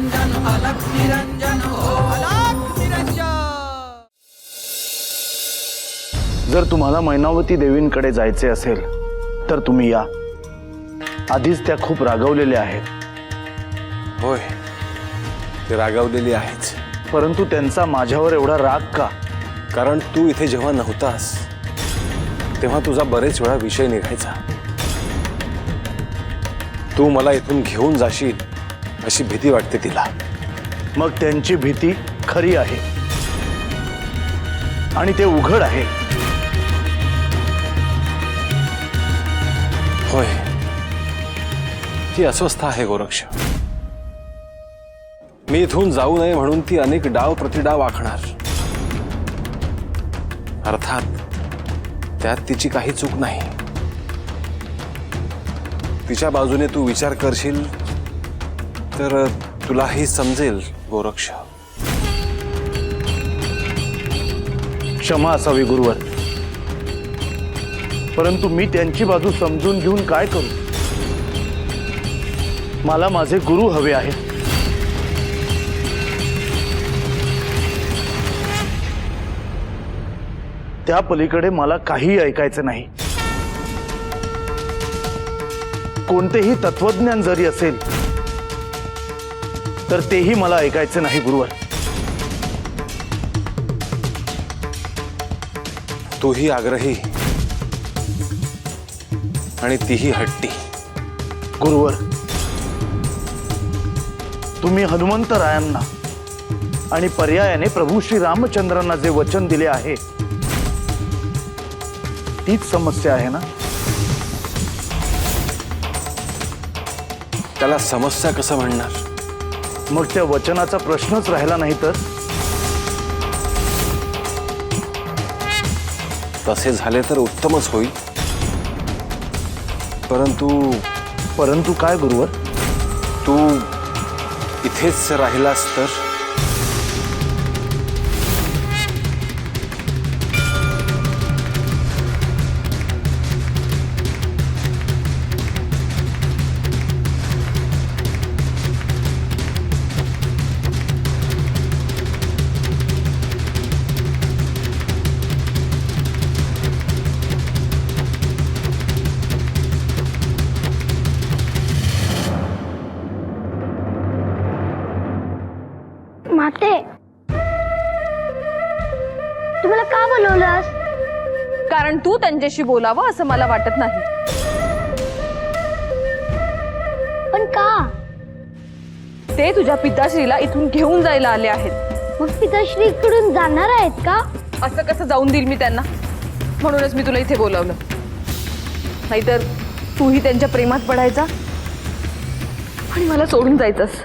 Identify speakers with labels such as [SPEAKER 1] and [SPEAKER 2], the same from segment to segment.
[SPEAKER 1] निरंजन अलख निरंजन हो अलख निरंजन।
[SPEAKER 2] जर तुम्हाला मैनावती देवींकडे जायचे असेल तर तुम्ही या। आधीच त्या खूप रागवलेल्या आहेत।
[SPEAKER 3] होय, ते रागावलेली आहेच,
[SPEAKER 2] परंतु त्यांचा माझ्यावर एवढा राग का?
[SPEAKER 3] कारण तू इथे जेव्हा नव्हतास तेव्हा तुझा बरेच वेळा विषय निघायचा। तू मला इथून घेऊन जाशील अशी भीती वाटते तिला।
[SPEAKER 2] मग त्यांची भीती खरी आहे आणि ते उघड आहे।
[SPEAKER 3] होय, ती अस्वस्थ आहे गोरक्ष। मी इथून जाऊ नये म्हणून ती अनेक डाव प्रतिडाव आखणार। अर्थात त्यात तिची काही चूक नाही। तिच्या बाजूने तू विचार करशील तर तुलाही समजेल गोरक्ष।
[SPEAKER 2] क्षमा असावी गुरुवर, परंतु मी त्यांची बाजू समजून घेऊन काय करू? मला माझे गुरु हवे आहेत। त्या पलीकडे मला काही ऐकायचं नाही। कोणतेही तत्वज्ञान जरी असेल तर तेही मला ऐकायचे नाही गुरुवर।
[SPEAKER 3] तूही आग्रही आणि तीही हट्टी।
[SPEAKER 2] गुरुवर, तुम्ही हनुमंतरायांना आणि पर्यायाने प्रभू श्री रामचंद्रांना जे वचन दिले आहे तीच समस्या आहे ना?
[SPEAKER 3] त्याला समस्या कसं म्हणणार?
[SPEAKER 2] मग त्या वचनाचा प्रश्नच राहिला नाही तर?
[SPEAKER 3] तसे झाले तर उत्तमच होईल, परंतु
[SPEAKER 2] काय गुरुवर?
[SPEAKER 3] तू इथेच राहिलास तर?
[SPEAKER 4] माते, तुम्हाला का बोलवलंस?
[SPEAKER 5] कारण तू त्यांच्याशी बोलावं असं मला वाटत नाही।
[SPEAKER 4] पण का?
[SPEAKER 5] ते तुझ्या पिताश्रीला इथून घेऊन जायला आले आहेत।
[SPEAKER 4] मग पिताश्री इकडून जाणार आहेत का?
[SPEAKER 5] असं कसं जाऊन देईल मी त्यांना? म्हणूनच मी तुला इथे बोलावलं, नाहीतर तूही त्यांच्या प्रेमात पडायचा आणि मला सोडून जायचंस।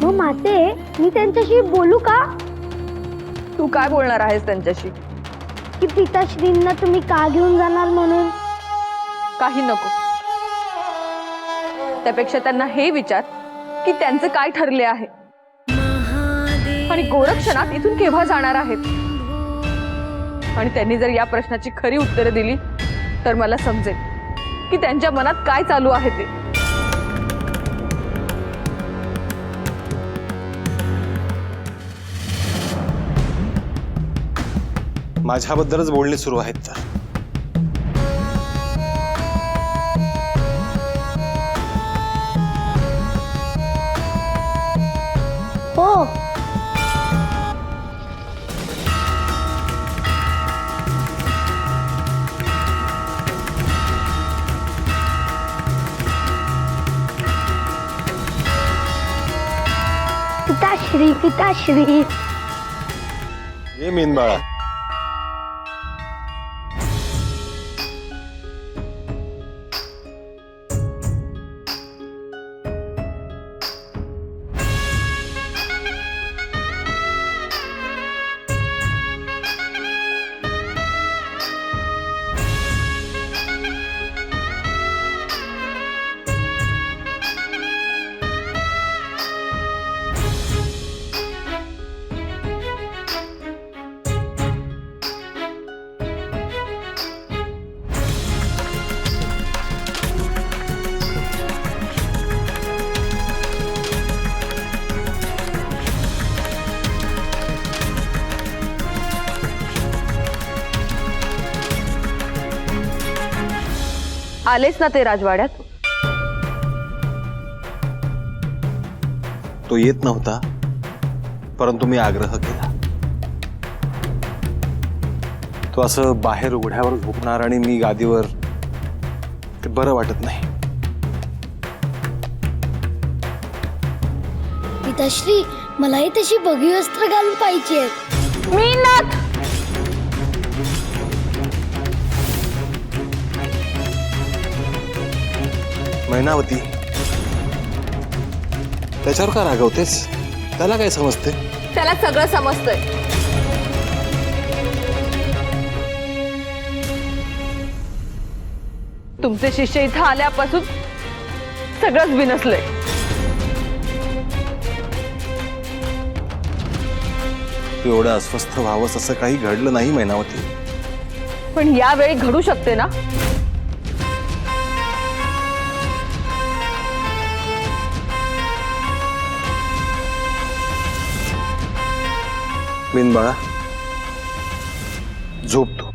[SPEAKER 4] मग माते, मी त्यांच्याशी बोलू का?
[SPEAKER 5] तू काय बोलणार आहेस त्यांच्याशी?
[SPEAKER 4] की पिताश्रींना तुम्ही का घेऊन जाणार म्हणून?
[SPEAKER 5] काही नको, त्यापेक्षा त्यांना हे विचार की त्यांचे काय ठरले आहे आणि गोरक्षनाथ इथून केव्हा जाणार आहेत। आणि त्यांनी जर या प्रश्नाची खरी उत्तरे दिली तर मला समजेल की त्यांच्या मनात काय चालू आहे ते।
[SPEAKER 3] माझ्याबद्दलच बोलणी सुरू आहेत तर?
[SPEAKER 4] हो, पिताश्री पिताश्री।
[SPEAKER 3] ये मीनबाळा,
[SPEAKER 5] आलेच ना ते राजवाड्यात.
[SPEAKER 3] तो येत नव्हता, परंतु मी आग्रह केला. तो असं बाहेर उघड्यावर झोपणार आणि मी गादीवर, ते बरं वाटत नाही.
[SPEAKER 4] पिताश्री, मलाही तशी भगवी वस्त्र घालून पाहिजे.
[SPEAKER 5] मीनाथ,
[SPEAKER 3] मैनावती, त्याच्यावर का रागवतेस? त्याला काय समजते?
[SPEAKER 5] त्याला सगळं समजतंय. तुमचे शिष्य इथं आल्यापासून सगळंच बिनसलंय.
[SPEAKER 3] तू एवढं अस्वस्थ व्हावंस असं काही घडलं नाही मैनावती.
[SPEAKER 5] पण यावेळी घडू शकते ना.
[SPEAKER 3] मीन बाळा, झोप तू.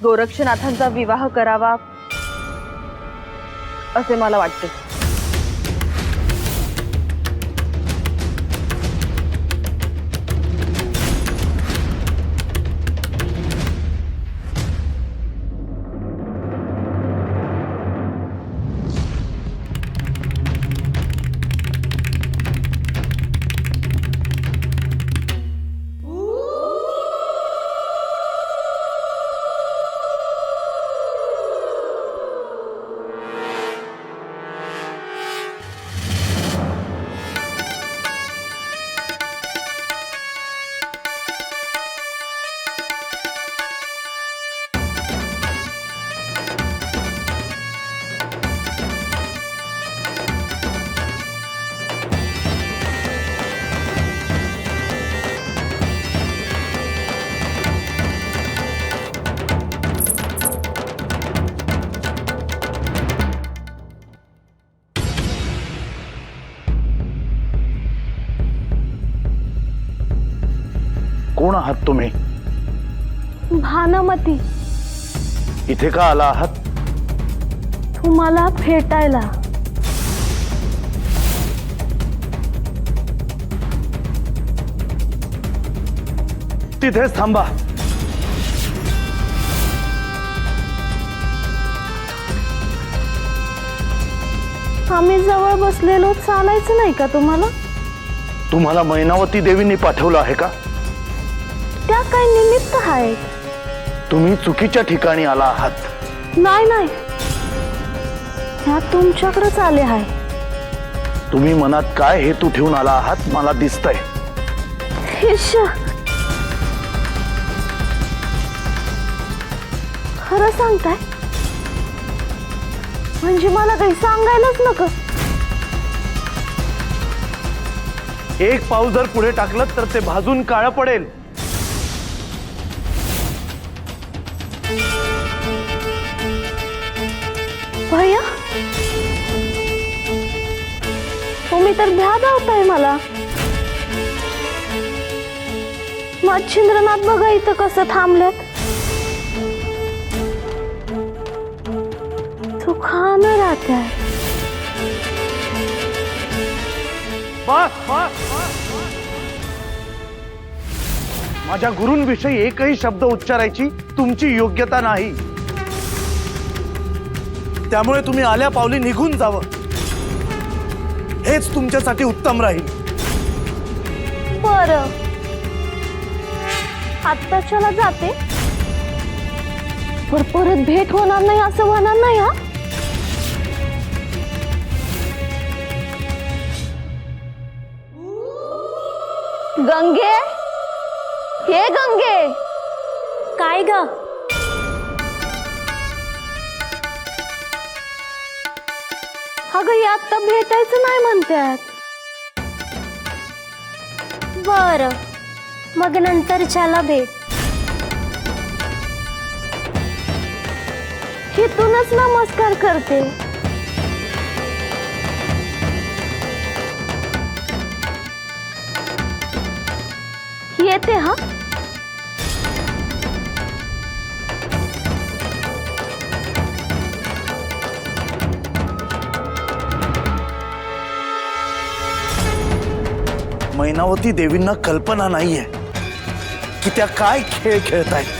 [SPEAKER 5] गोरक्षनाथांचा विवाह करावा असे मला वाटते.
[SPEAKER 2] कोण आहात तुम्ही?
[SPEAKER 4] भानुमती,
[SPEAKER 2] इथे का आला आहात?
[SPEAKER 4] तुम्हाला भेटायला.
[SPEAKER 2] तिथेच थांबा.
[SPEAKER 4] आम्ही जवळ बसलेलो, चालायचं नाही का तुम्हाला?
[SPEAKER 2] तुम्हाला मैनावती देवींनी पाठवलं आहे का?
[SPEAKER 4] त्या काय निमित्त आहेत?
[SPEAKER 2] तुम्ही चुकीच्या ठिकाणी आला आहात.
[SPEAKER 4] नाही नाही, ह्या तुमच्याकडेच आले आहे.
[SPEAKER 2] तुम्ही मनात काय हेतू ठेवून आला आहात मला दिसतंय.
[SPEAKER 4] खरं सांगताय? म्हणजे मला काही सांगायलाच नको.
[SPEAKER 2] एक पाऊल जर पुढे टाकलं तर ते भाजून काळं पडेल.
[SPEAKER 4] भैया, तुम्ही तर भ्या धावताय मला. मच्छिंद्रनाथ बघा इथं कसं थांबल्यात. सुखानं राहत्या.
[SPEAKER 2] बस बस. माझ्या गुरूंविषयी एकही शब्द उच्चारायची तुमची योग्यता नाही. त्यामुळे तुम्ही आल्या पावली निघून जावं हेच तुमच्यासाठी उत्तम राहील.
[SPEAKER 4] बर, आत्ताच्याला जाते, पण परत भेट होणार नाही असं होणार नाही. हा, गंगे, हे गंगे. काय ग? अगं, ही आत्ता भेटायचं नाही म्हणतात. बर, मग नंतरच्याला भेट. इथूनच नमस्कार करते. येते. हा,
[SPEAKER 2] मैनावती देवींना कल्पना नाहीये की त्या काय खेळ खेळतायत.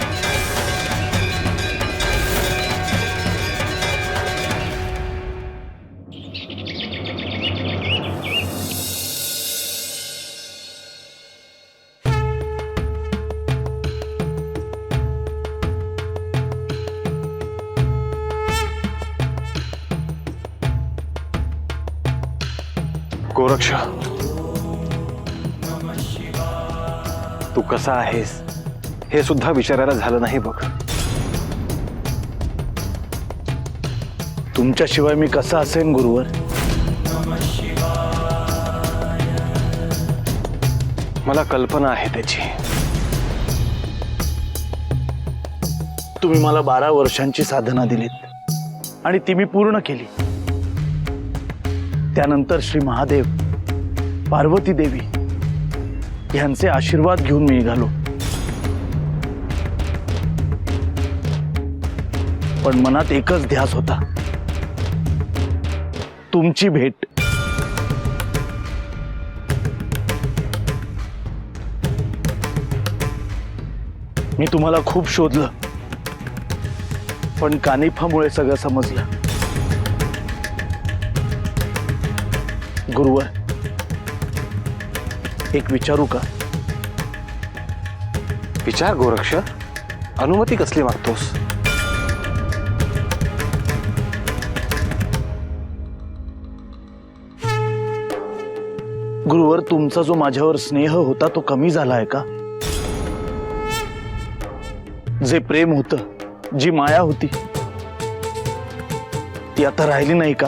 [SPEAKER 3] गोरक्ष, तू कसा आहेस हे सुद्धा विचारायला झालं नाही बघ.
[SPEAKER 2] तुमच्याशिवाय मी कसा असेन गुरुवर?
[SPEAKER 3] मला कल्पना आहे त्याची.
[SPEAKER 2] तुम्ही मला 12 वर्षांची साधना दिलीत आणि ती मी पूर्ण केली. त्यानंतर श्री महादेव, पार्वती देवी यांचे आशीर्वाद घेऊन मी निघालो. पण मनात एकच ध्यास होता, तुमची भेट. मी तुम्हाला खूप शोधलं, पण कानिफामुळे सगळं समजलं. गुरुवर, एक विचारू का?
[SPEAKER 3] विचार गोरक्ष, अनुमती कसली मागतोस?
[SPEAKER 2] गुरुवर, तुमचा जो माझ्यावर स्नेह होता तो कमी झालाय का? जे प्रेम होतं, जी माया होती, ती आता राहिली नाही का?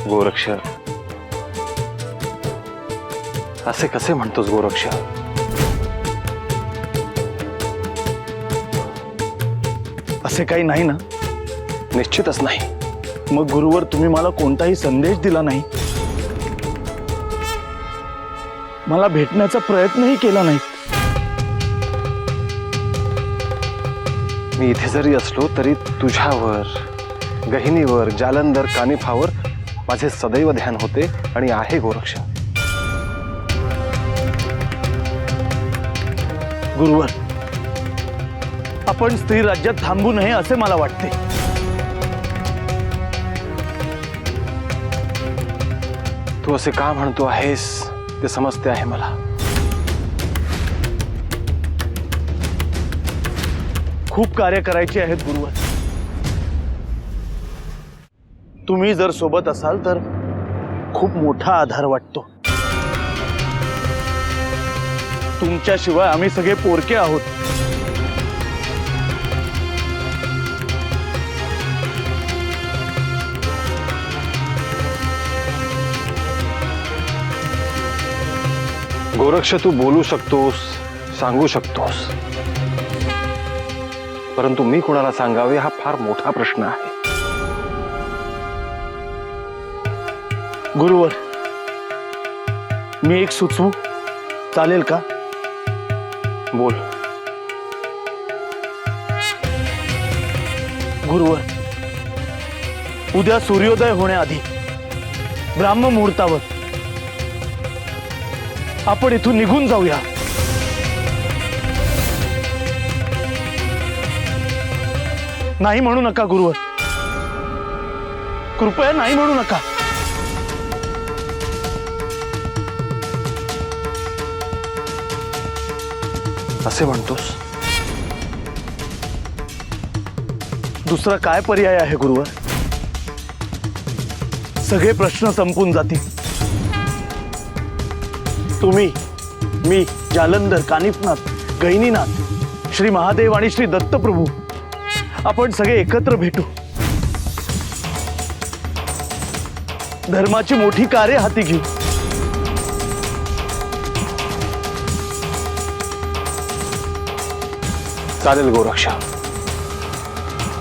[SPEAKER 3] गोरक्ष, असे कसे म्हणतोस गोरक्ष?
[SPEAKER 2] असे काही नाही ना?
[SPEAKER 3] निश्चितच नाही.
[SPEAKER 2] मग गुरुवर, तुम्ही मला कोणताही संदेश दिला नाही, मला भेटण्याचा प्रयत्नही केला नाही.
[SPEAKER 3] मी इथे जरी असलो तरी तुझ्यावर, गहिनीवर, जालंधर, कानिफावर माझे सदैव ध्यान होते आणि आहे गोरक्ष.
[SPEAKER 2] गुरुवर, आपण स्त्री राज्यात थांबू नये असे मला वाटते.
[SPEAKER 3] तू असे का म्हणतो आहेस ते समजते आहे मला.
[SPEAKER 2] खूप कार्य करायची आहेत गुरुवर. तुम्ही जर सोबत असाल तर खूप मोठा आधार वाटतो. तुमच्याशिवाय आम्ही सगळे पोरके आहोत.
[SPEAKER 3] गोरक्ष, तू बोलू शकतोस, सांगू शकतोस, परंतु मी कुणाला सांगावे हा फार मोठा प्रश्न आहे.
[SPEAKER 2] गुरुवर, मी एक सुचवू, चालेल का?
[SPEAKER 3] बोल.
[SPEAKER 2] गुरुवर, उद्या सूर्योदय होण्याआधी ब्राह्म मुहूर्तावर आपण इथून निघून जाऊया. नाही म्हणू नका गुरुवर, कृपया नाही म्हणू नका.
[SPEAKER 3] असे म्हणतोस?
[SPEAKER 2] दुसरा काय पर्याय आहे गुरुवर? सगळे प्रश्न संपून जातील. तुम्ही, मी, जालंधर, कानिफनाथ, गहिनीनाथ, श्री महादेव आणि श्री दत्तप्रभू आपण सगळे एकत्र भेटू. धर्माची मोठी कार्य हाती घेऊ.
[SPEAKER 3] चालेल गोरक्ष,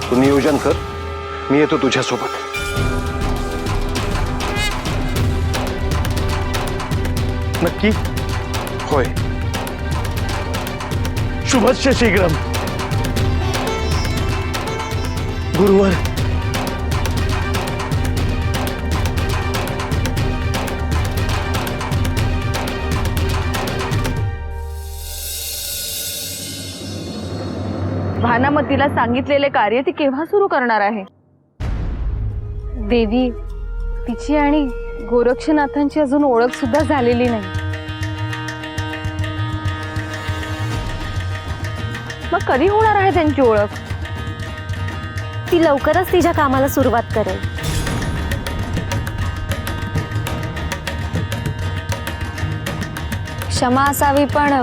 [SPEAKER 3] तू नियोजन कर, मी येतो तुझ्यासोबत.
[SPEAKER 2] नक्की?
[SPEAKER 3] होय.
[SPEAKER 2] शुभस्य शीघ्रम. गुरुवर,
[SPEAKER 5] भानामतीला सांगितलेले कार्य ती केव्हा सुरू करणार आहे?
[SPEAKER 4] देवी, तिची आणि गोरक्षनाथांची अजून ओळख सुद्धा झालेली नाही.
[SPEAKER 5] मग कधी होणार आहे त्यांची ओळख?
[SPEAKER 4] ती लवकरच तिच्या कामाला सुरुवात करेल. क्षमा असावी, पण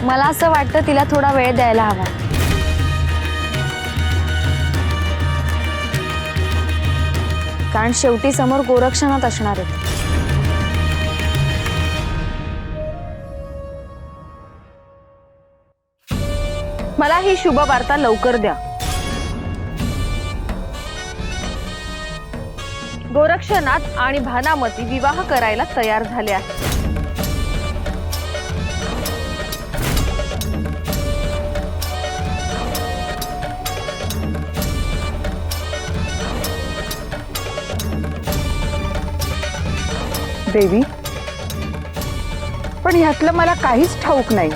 [SPEAKER 4] मला असं वाटतं तिला थोडा वेळ द्यायला हवा. कारण शेवटी समोर गोरक्षनाथ असणार आहेत.
[SPEAKER 5] मला ही शुभ वार्ता लवकर द्या. गोरक्षनाथ आणि भानामती विवाह करायला तयार झाले आहेत.
[SPEAKER 6] देवी, पण ह्यातलं मला काहीच ठाऊक नाही.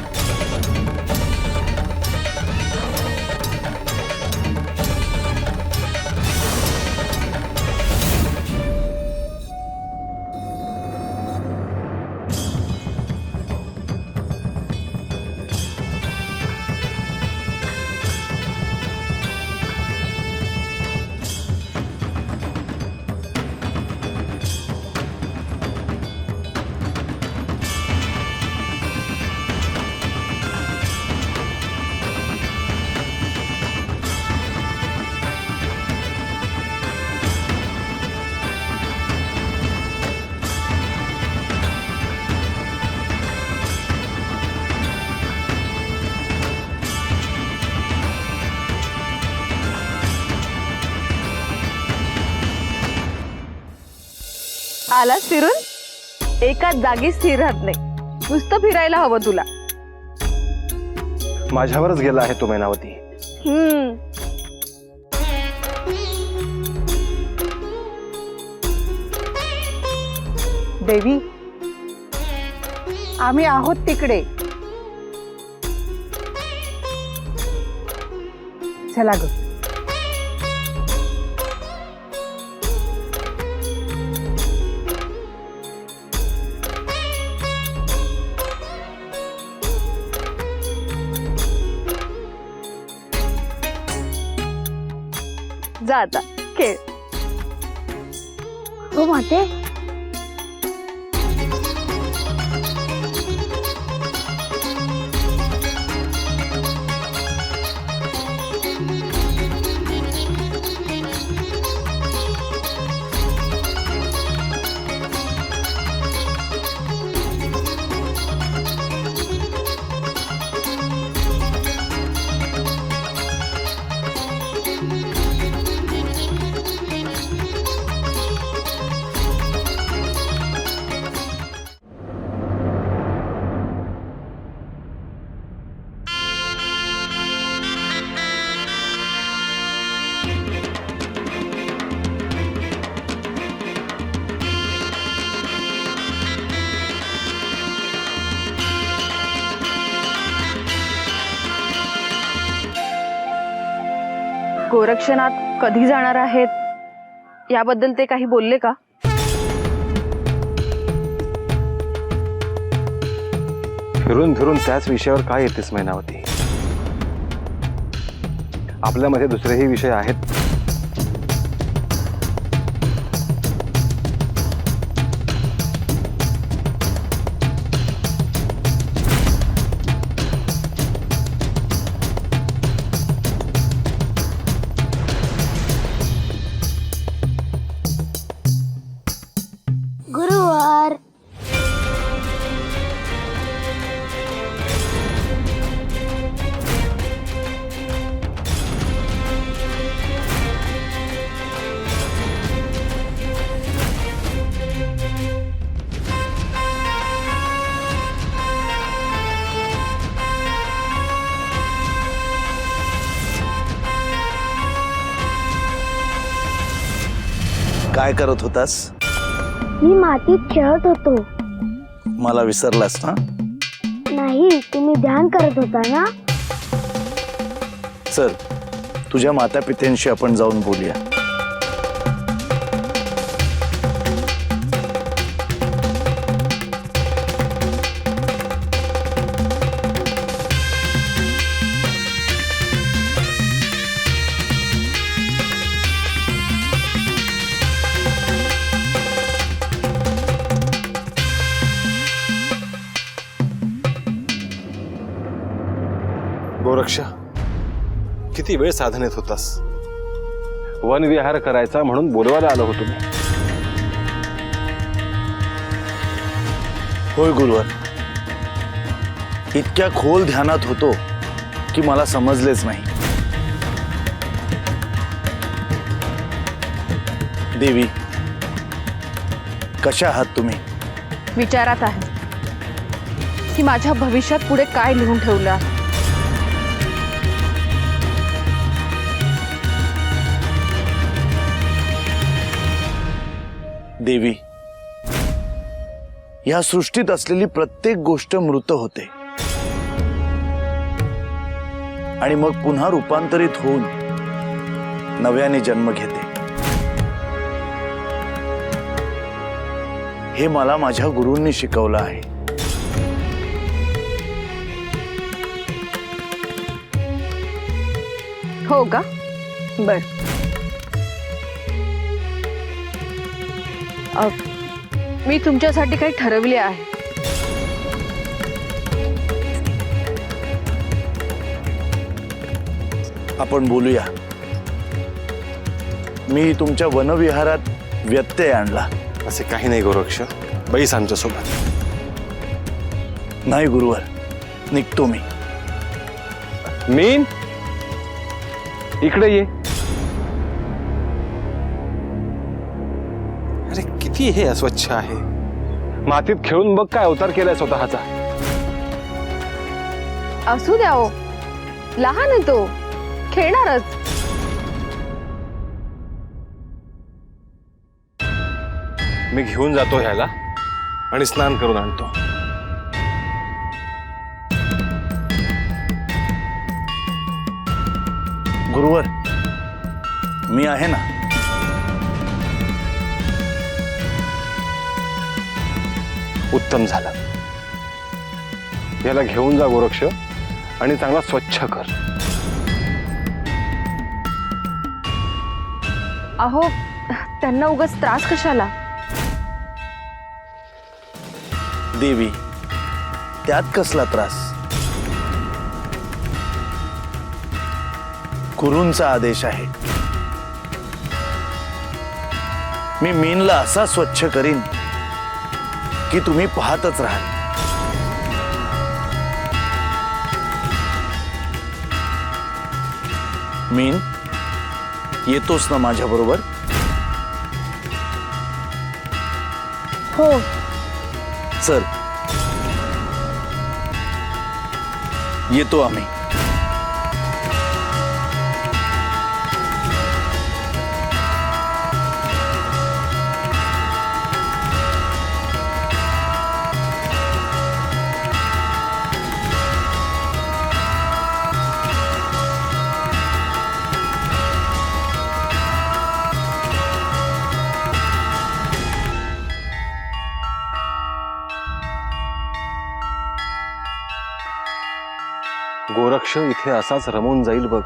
[SPEAKER 5] आलास फिरून? एकाच जागी स्थिर राहत नाही, नुसतं फिरायला हवं तुला.
[SPEAKER 3] माझ्यावरच गेला आहे तो मैनावती.
[SPEAKER 6] देवी, आम्ही आहोत तिकडे. चला ग.
[SPEAKER 5] जा आता खेळ.
[SPEAKER 4] हो माते,
[SPEAKER 5] गोरक्षनाथ कधी जाणार आहेत याबद्दल ते काही बोलले का?
[SPEAKER 3] फिरून फिरून त्याच विषयावर काय येतेस मैनावती? आपल्यामध्ये दुसरेही विषय आहेत.
[SPEAKER 4] गुरुवार.
[SPEAKER 2] काय करत होतास?
[SPEAKER 4] मी मातीत खेळत होतो.
[SPEAKER 2] मला विसरलास ना?
[SPEAKER 4] नाही, तुम्ही ध्यान करत होता ना?
[SPEAKER 2] चल, तुझ्या मातापित्यांशी आपण जाऊन बोलूया.
[SPEAKER 3] गोरक्षा, किती वेळ साधनेत होतास? वनविहार करायचा म्हणून बोलवायला आलो होतो मी.
[SPEAKER 2] होय गुरुवर, इतक्या खोल ध्यानात होतो की मला समजलेच नाही. देवी, कशा आहात तुम्ही?
[SPEAKER 5] विचारात आहे की माझ्या भविष्यात पुढे काय लिहून ठेवलं आहे.
[SPEAKER 2] देवी, या सृष्टीत असलेली प्रत्येक गोष्ट मृत होते आणि मग पुन्हा रूपांतरित होऊन नव्याने जन्म घेते. हे मला माझ्या गुरूंनी शिकवलं आहे.
[SPEAKER 5] हो का? बर. मी तुमच्यासाठी काही ठरवले आहे.
[SPEAKER 2] आपण बोलूया. मी तुमच्या वनविहारात व्यत्यय आणला.
[SPEAKER 3] असे काही नाही गोरक्ष, बैस आमच्यासोबत.
[SPEAKER 2] नाही गुरुवर, निघतो मी.
[SPEAKER 3] मीन, इकडे ये. अरे किती हे अस्वच्छ आहे. मातीत खेळून बघ काय अवतार केलाय स्वतःचा.
[SPEAKER 5] असू द्या हो, लहान आहे तो, खेळणारच.
[SPEAKER 3] मी घेऊन जातो ह्याला आणि स्नान करून आणतो.
[SPEAKER 2] गुरुवर, मी आहे ना.
[SPEAKER 3] उत्तम झालं. याला घेऊन जा गोरक्ष आणि चांगला स्वच्छ कर.
[SPEAKER 5] अहो, त्यांना उगाच त्रास कशाला?
[SPEAKER 2] देवी, त्यात कसला त्रास? गुरूंचा आदेश आहे. मी मीनला असा स्वच्छ करीन की तुम्ही पाहतच राहाल. मीन, येतोस ना माझ्या बरोबर?
[SPEAKER 4] हो.
[SPEAKER 2] चल, येतो आम्ही.
[SPEAKER 3] गोरक्ष इथे असाच रमून जाईल बघ.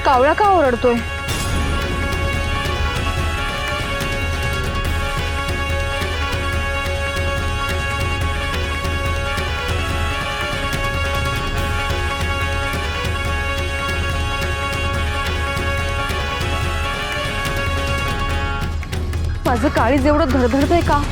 [SPEAKER 5] कावळा का ओरडतोय? माझं काळीज एवढं धडधडतंय का?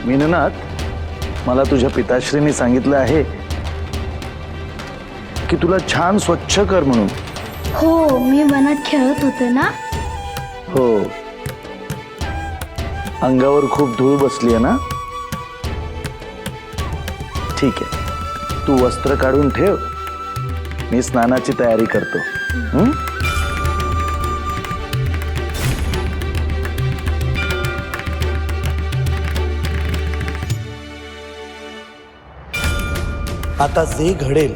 [SPEAKER 2] मीननाथ, मला तुझ्या पिताश्रींनी सांगितलं आहे की तुला छान स्वच्छ कर म्हणून.
[SPEAKER 4] हो, मी वनात खेळत होते ना.
[SPEAKER 2] हो, अंगावर खूप धूळ बसली आहे ना. ठीक आहे, तू वस्त्र काढून ठेव, मी स्नानाची तयारी करतो. हं?
[SPEAKER 7] आता जे घडेल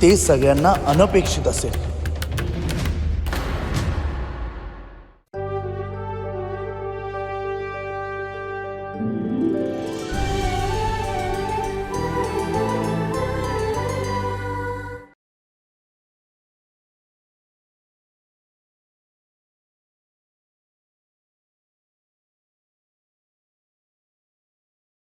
[SPEAKER 7] ते सगळ्यांना अनपेक्षित असेल.